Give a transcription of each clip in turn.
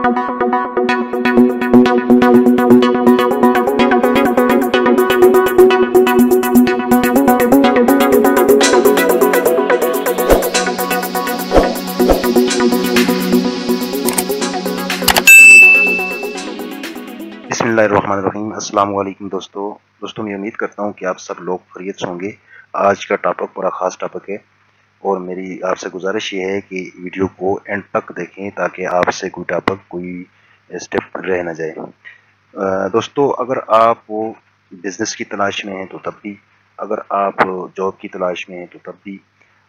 बिस्मिल्लाहिर्रहमानिर्रहीम। अस्सलाम वालेकुम दोस्तों मैं उम्मीद करता हूँ कि आप सब लोग खैरियत से होंगे। आज का टॉपिक बड़ा ख़ास टॉपिक है और मेरी आपसे गुजारिश ये है कि वीडियो को एंड तक देखें ताकि आपसे कोई टॉपिक कोई स्टेप रह ना जाए। दोस्तों, अगर आप बिज़नेस की तलाश में हैं तो तब भी, अगर आप जॉब की तलाश में हैं तो तब भी,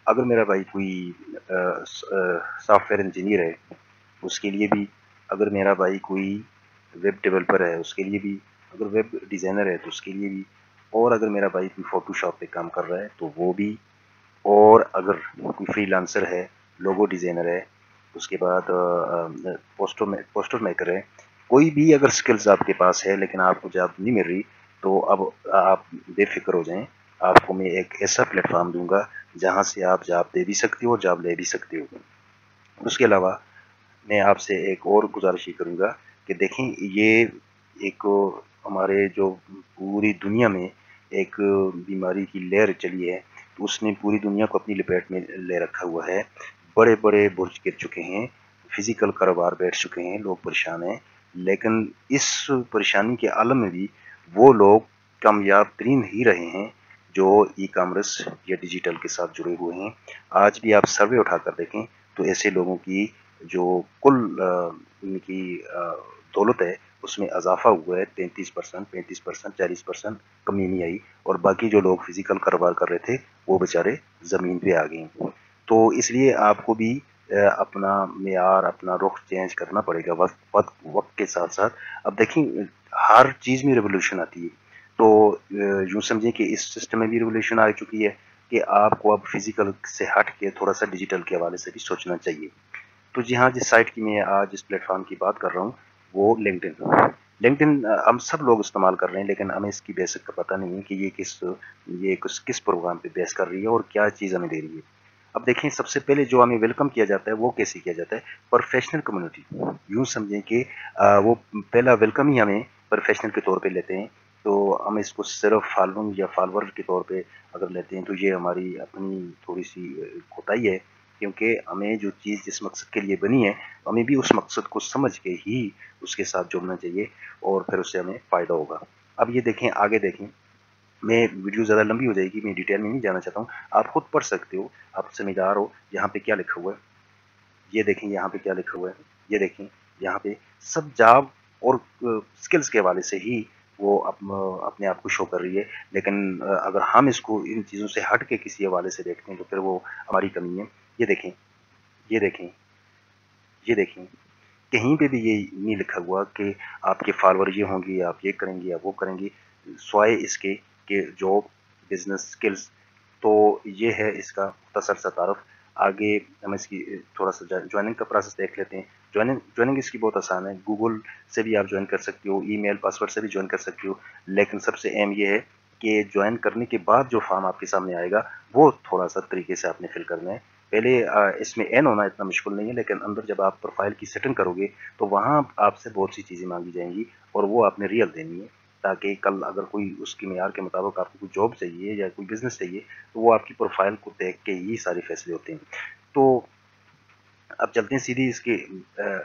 अगर मेरा भाई कोई सॉफ्टवेयर इंजीनियर है उसके लिए भी, अगर मेरा भाई कोई वेब डेवलपर है उसके लिए भी, अगर वेब डिज़ाइनर है तो उसके लिए भी, और अगर मेरा भाई कोई फ़ोटोशॉप पे काम कर रहा है तो वो भी, और अगर कोई फ्रीलांसर है, लोगो डिज़ाइनर है, उसके बाद पोस्टर मेकर है, कोई भी अगर स्किल्स आपके पास है लेकिन आपको जॉब नहीं मिल रही, तो अब आप बेफिक्र हो जाएं। आपको मैं एक ऐसा प्लेटफॉर्म दूंगा जहां से आप जॉब दे भी सकते हो और जॉब ले भी सकते हो। उसके अलावा मैं आपसे एक और गुजारिश ही करूँगा कि देखें, ये एक हमारे जो पूरी दुनिया में एक बीमारी की लहर चली है, तो उसने पूरी दुनिया को अपनी लपेट में ले रखा हुआ है। बड़े बड़े बुर्ज गिर चुके हैं, फिजिकल कारोबार बैठ चुके हैं, लोग परेशान हैं। लेकिन इस परेशानी के आलम में भी वो लोग कामयाब तरीन ही रहे हैं जो ई कॉमर्स या डिजिटल के साथ जुड़े हुए हैं। आज भी आप सर्वे उठाकर देखें तो ऐसे लोगों की जो कुल उनकी दौलत है उसमें इजाफा हुआ है। 33%, 35%, 40% कमी नहीं आई, और बाकी जो लोग फिजिकल कारोबार कर रहे थे वो बेचारे ज़मीन पे आ गए। तो इसलिए आपको भी अपना मेयार, अपना रुख चेंज करना पड़ेगा वक्त के साथ साथ। अब देखें, हर चीज़ में रिवोल्यूशन आती है, तो यूँ समझें कि इस सिस्टम में भी रिवोल्यूशन आ चुकी है कि आपको अब फिजिकल से हट के थोड़ा सा डिजिटल के हवाले से भी सोचना चाहिए। तो जी हाँ, जिस साइट की मैं आज इस प्लेटफॉर्म की बात कर रहा हूँ वो लिंक्डइन हम सब लोग इस्तेमाल कर रहे हैं, लेकिन हमें इसकी बेसिक का पता नहीं है कि ये किस प्रोग्राम पे बेस कर रही है और क्या चीज़ हमें दे रही है। अब देखें, सबसे पहले जो हमें वेलकम किया जाता है वो कैसे किया जाता है? Professional community. यूँ समझें कि वो पहला वेलकम ही हमें प्रोफेशनल के तौर पे लेते हैं। तो हम इसको सिर्फ फॉलोइंग या फॉलोअर के तौर पे अगर लेते हैं तो ये हमारी अपनी थोड़ी सी कोताही है, क्योंकि हमें जो चीज़ जिस मकसद के लिए बनी है हमें भी उस मकसद को समझ के ही उसके साथ जुड़ना चाहिए और फिर उससे हमें फ़ायदा होगा। अब ये देखें, आगे देखें, मैं वीडियो ज़्यादा लंबी हो जाएगी, मैं डिटेल में नहीं जाना चाहता हूँ, आप खुद पढ़ सकते हो, आप समझदार हो। यहाँ पे क्या लिखा हुआ है ये देखें, यहाँ पे क्या लिखा हुआ है ये देखें, यहाँ पे सब जॉब और स्किल्स के हवाले से ही वो अपने आप को शो कर रही है। लेकिन अगर हम इसको इन चीज़ों से हट के किसी हवाले से देखते हैं तो फिर वो हमारी कमी है। ये देखें, ये देखें, ये देखें, कहीं पे भी ये नहीं लिखा हुआ कि आपके फॉलोअर ये होंगे, आप ये करेंगे या वो करेंगे, स्वाय इसके कि जॉब बिजनेस स्किल्स। तो ये है इसका मुख्तसर सा तारुफ। आगे हम इसकी थोड़ा सा ज्वाइनिंग का प्रोसेस देख लेते हैं। ज्वाइनिंग इसकी बहुत आसान है, गूगल से भी आप ज्वाइन कर सकते हो, ईमेल पासवर्ड से भी ज्वाइन कर सकते हो। लेकिन सबसे अहम ये है कि ज्वाइन करने के बाद जो फॉर्म आपके सामने आएगा वो थोड़ा सा तरीके से आपने फिल करना है। पहले इसमें एन होना इतना मुश्किल नहीं है, लेकिन अंदर जब आप प्रोफाइल की सेटिंग करोगे तो वहाँ आपसे बहुत सी चीज़ें मांगी जाएंगी और वो आपने रियल देनी है, ताकि कल अगर कोई उसके मेयार के मुताबिक आपको कोई जॉब चाहिए या कोई बिज़नेस चाहिए तो वो आपकी प्रोफाइल को देख के ही सारे फैसले होते हैं। तो अब चलते हैं सीधी इसके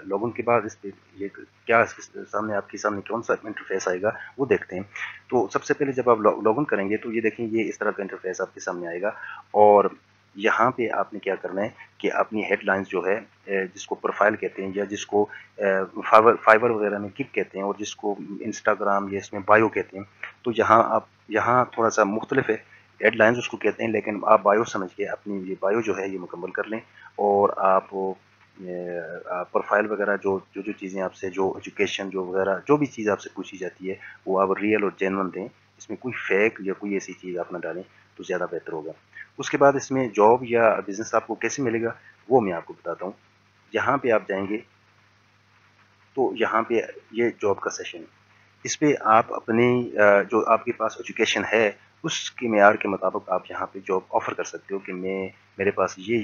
लॉगिन के बाद इस पे ये क्या इसके सामने आपके सामने कौन सा इंटरफेस आएगा वो देखते हैं। तो सबसे पहले जब आप लॉगिन करेंगे तो ये देखें, ये इस तरह का इंटरफेस आपके सामने आएगा, और यहाँ पे आपने क्या करना है कि अपनी हेडलाइंस जो है, जिसको प्रोफाइल कहते हैं या जिसको फाइवर वगैरह में किक कहते हैं और जिसको इंस्टाग्राम या इसमें बायो कहते हैं, तो यहाँ थोड़ा सा मुख्तलिफ है। हेडलाइंस उसको कहते हैं, लेकिन आप बायो समझ के अपनी ये बायो जो है ये मुकम्मल कर लें, और आप प्रोफाइल वगैरह जो जो जो चीज़ें आपसे, जो एजुकेशन जो वगैरह जो भी चीज़ आपसे पूछी जाती है वो आप रियल और जेन्युइन दें। इसमें कोई फेक या कोई ऐसी चीज़ आप ना डालें तो ज़्यादा बेहतर होगा। उसके बाद इसमें जॉब या बिज़नेस आपको कैसे मिलेगा वो मैं आपको बताता हूँ। यहाँ पे आप जाएंगे तो यहाँ पे ये जॉब का सेशन है। इस पे आप अपनी जो आपके पास एजुकेशन है उसके मेयार के मुताबिक आप यहाँ पे जॉब ऑफ़र कर सकते हो कि मेरे पास ये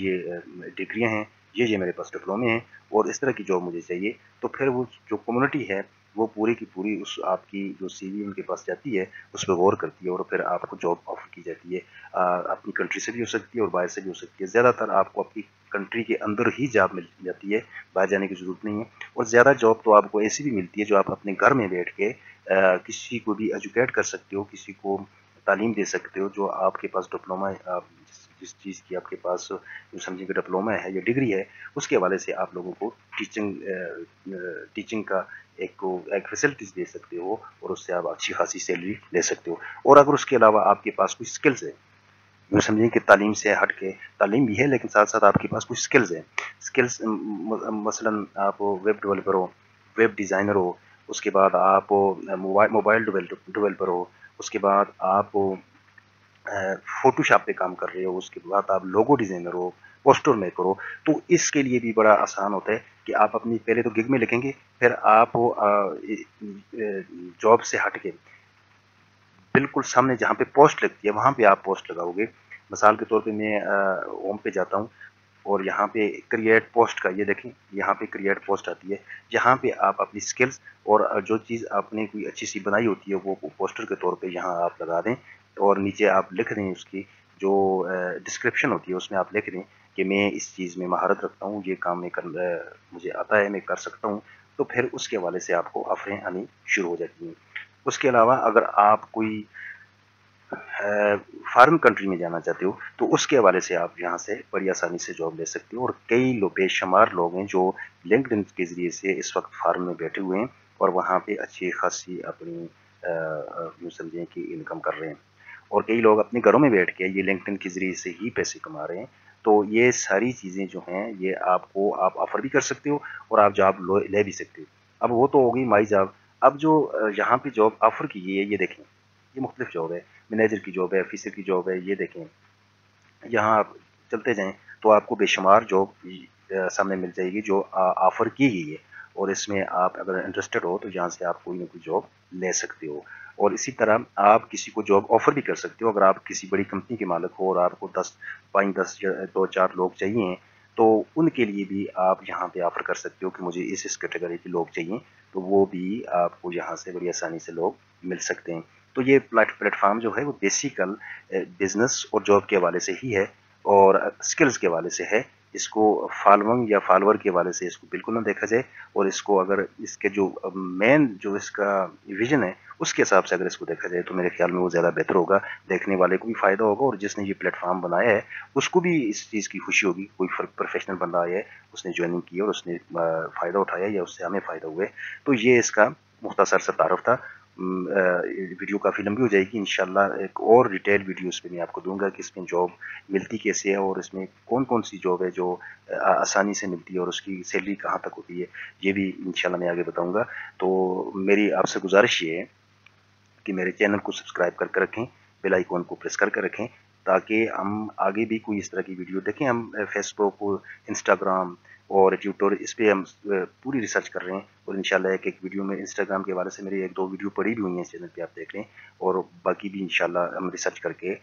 डिग्रियाँ हैं, یہ میرے پاس ڈپلومے ہیں اور اس طرح کی جاب مجھے چاہیے، تو پھر وہ جو کمیونٹی ہے وہ پوری کی پوری اس آپ کی جو سی وی ان کے پاس جاتی ہے اس پہ غور کرتی ہے اور پھر آپ کو جاب آفر کی جاتی ہے۔ اپنی کنٹری سے بھی ہو سکتی ہے اور باہر سے بھی ہو سکتی ہے۔ زیادہ تر آپ کو اپنی کنٹری کے اندر ہی جاب مل جاتی ہے، باہر جانے کی ضرورت نہیں ہے، اور زیادہ جاب تو آپ کو ایسی بھی ملتی ہے جو آپ اپنے گھر میں بیٹھ کے کسی کو بھی ایجوکیٹ کر سکتے ہو، کسی کو تعلیم دے سکتے ہو۔ جو آپ کے پاس ڈپلوما ہے، آپ جس چیز کی آپ کے پاس جو سمجھیں کہ ڈپلوما ہے یا ڈگری ہے، اس کے حوالے سے آپ لوگوں کو ٹیچنگ کا ایک فیسلٹیز دے سکتے ہو اور اس سے آپ اچھی خاصی سیلری لے سکتے ہو۔ اور اگر اس کے علاوہ آپ کے پاس کوئی اسکلز ہے، یوں سمجھیں کہ تعلیم سے ہٹ کے، تعلیم بھی ہے لیکن ساتھ ساتھ آپ کے پاس کچھ اسکلز ہیں، اسکلز مثلا آپ ویب ڈیولپر ہو، ویب ڈیزائنر ہو، اس کے بعد آپ موبائل ڈیولپر ہو، اس کے بعد آپ فوٹو شاپ پہ کام کر رہے ہو، اس کے بعد آپ لوگو ڈیزائنر ہو، پوسٹر میکر ہو، تو اس کے لیے بھی بڑا آسان ہوتا ہے کہ آپ اپنی پہلے تو گگ میں لکھیں گے، پھر آپ جاب سے ہٹ کے بالکل سامنے جہاں پہ پوسٹ لگتی ہے وہاں پہ آپ پوسٹ لگاؤ گے۔ مثال کے طور پہ میں ہوم پہ جاتا ہوں اور یہاں پہ کریٹ پوسٹ کا، یہ دیکھیں یہاں پہ کریٹ پوسٹ آتی ہے، جہاں پہ آپ اپنی سکلز اور جو چیز آپ نے کوئی اچھی سی بنائی ہوتی ہے وہ پوسٹر کے طور پہ یہاں آپ لگا دیں، اور نیچے آپ لکھ دیں اس کی جو ڈسکرپشن ہوتی ہے اس میں آپ لکھ دیں کہ میں اس چیز میں مہارت رکھتا ہوں، یہ کام میں مجھے آتا ہے، میں کر سکتا ہوں، تو پھر اس کے حوالے سے آپ کو آفریں آنی شروع ہو جاتی ہیں۔ اس کے علاوہ اگر آپ کوئی فارن کنٹری میں جانا چاہتے ہو تو اس کے حوالے سے آپ یہاں سے بڑی آسانی سے جاب لے سکتے ہو، اور کئی لوگ بے شمار لوگ ہیں جو لنکڈ ان کے ذریعے سے اس وقت فارن میں بیٹھے ہوئے ہیں اور وہاں پہ اچھی خاصی اپنی یوں سمجھیں کہ انکم کر رہے ہیں، اور کئی لوگ اپنے گھروں میں بیٹھ کے یہ لنکڈ ان کے ذریعے سے ہی پیسے کما رہے ہیں۔ تو یہ ساری چیزیں جو ہیں یہ آپ آفر بھی کر سکتے ہو اور آپ جاب لے بھی سکتے ہو۔ اب وہ تو ہوگی مائی جاب۔ اب جو یہاں پہ جاب آفر کی گئی ہے یہ دیکھیں، یہ مختلف جاب ہے، مینیجر کی جاب ہے، آفیسر کی جاب ہے، یہ دیکھیں یہاں آپ چلتے جائیں تو آپ کو بے شمار جاب سامنے مل جائے گی جو آفر کی گئی ہے، اور اس میں آپ اگر انٹرسٹڈ ہو تو یہاں سے آپ کوئی نہ کوئی جاب لے سکتے ہو۔ اور اسی طرح آپ کسی کو جاب آفر بھی کر سکتے ہو، اگر آپ کسی بڑی کمپنی کے مالک ہو اور آپ کو 5 10 2 4 لوگ چاہیے ہیں تو ان کے لیے بھی آپ یہاں پہ آفر کر سکتے ہو کہ مجھے اس کیٹیگری کے لوگ چاہیے، تو وہ بھی آپ کو یہاں سے بڑی آسانی سے لوگ مل سکتے ہیں۔ تو یہ پلیٹ فارم جو ہے وہ بیسیکل بزنس اور جاب کے حوالے سے ہی ہے اور اسکلز کے حوالے سے ہے۔ اس کو فالوئنگ یا فالوور کے حوالے سے اس کو بالکل نہ دیکھا جائے، اور اس کو اگر اس کے جو مین جو اس کا ویژن ہے اس کے حساب سے اگر اس کو دیکھا جائے تو میرے خیال میں وہ زیادہ بہتر ہوگا، دیکھنے والے کو بھی فائدہ ہوگا اور جس نے یہ پلیٹ فارم بنایا ہے اس کو بھی اس چیز کی خوشی ہوگی، کوئی پروفیشنل بندہ آیا ہے اس نے جوائننگ کی اور اس نے فائدہ اٹھایا یا اس سے ہمیں فائدہ ہوئے۔ تو یہ اس کا مختصر سا تعارف تھا۔ ویڈیو کافی لمبی ہو جائے گی، انشاءاللہ ایک اور ڈیٹیل ویڈیو اس پہ میں آپ کو دوں گا کہ اس میں جاب ملتی کیسے ہے اور اس میں کون کون سی جاب ہے جو آسانی سے ملتی ہے اور اس کی سیلری کہاں تک ہوتی ہے، یہ بھی انشاءاللہ میں آگے بتاؤں گا۔ تو میری آپ سے گزارش یہ ہے کہ میرے چینل کو سبسکرائب کر کے رکھیں، بیل آئیکن کو پریس کر کے رکھیں تاکہ ہم آگے بھی کوئی اس طرح کی ویڈیو دیکھیں۔ ہم فیس بک، انسٹاگرام اور ٹویٹر اس پہ ہم پوری ریسرچ کر رہے ہیں، اور انشاءاللہ ایک ویڈیو میں انسٹاگرام کے حوالے سے میری 1 2 ویڈیو پڑی بھی ہوئی ہیں اس چینل پہ، آپ دیکھ لیں، اور باقی بھی انشاءاللہ ہم ریسرچ کر کے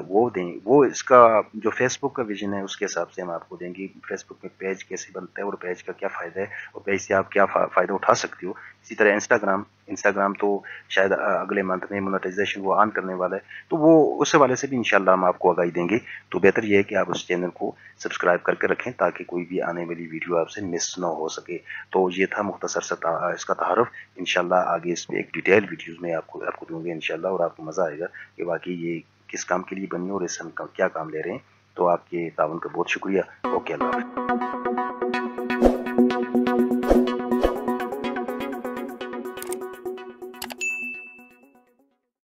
وہ دیں۔ وہ اس کا جو فیس بک کا ویژن ہے اس کے حساب سے ہم آپ کو دیں گے فیس بک میں پیج کیسے بنتا ہے اور پیج کا کیا فائدہ ہے اور پیج سے آپ کیا فائدہ اٹھا سکتے ہو۔ اسی طرح انسٹاگرام تو شاید اگلے منتھ میں مونیٹائزیشن وہ آن کرنے والا ہے، تو وہ اس حوالے سے بھی انشاءاللہ ہم آپ کو آگاہی دیں گے۔ تو بہتر یہ ہے کہ آپ اس چینل کو سبسکرائب کر کے رکھیں تاکہ کوئی بھی آنے والی ویڈیو آپ سے مس نہ ہو سکے۔ تو یہ تھا مختصر سا اس کا تعارف۔ انشاءاللہ آگے اس میں ایک ڈیٹیل ویڈیوز میں آپ کو دوں گے انشاءاللہ، اور آپ کو مزہ آئے گا کہ واقعی یہ کس کام کے لیے بنی اور اس ہم کیا کام لے رہے ہیں۔ تو آپ کے تعاون کا بہت شکریہ۔ اوکے، اللہ حافظ۔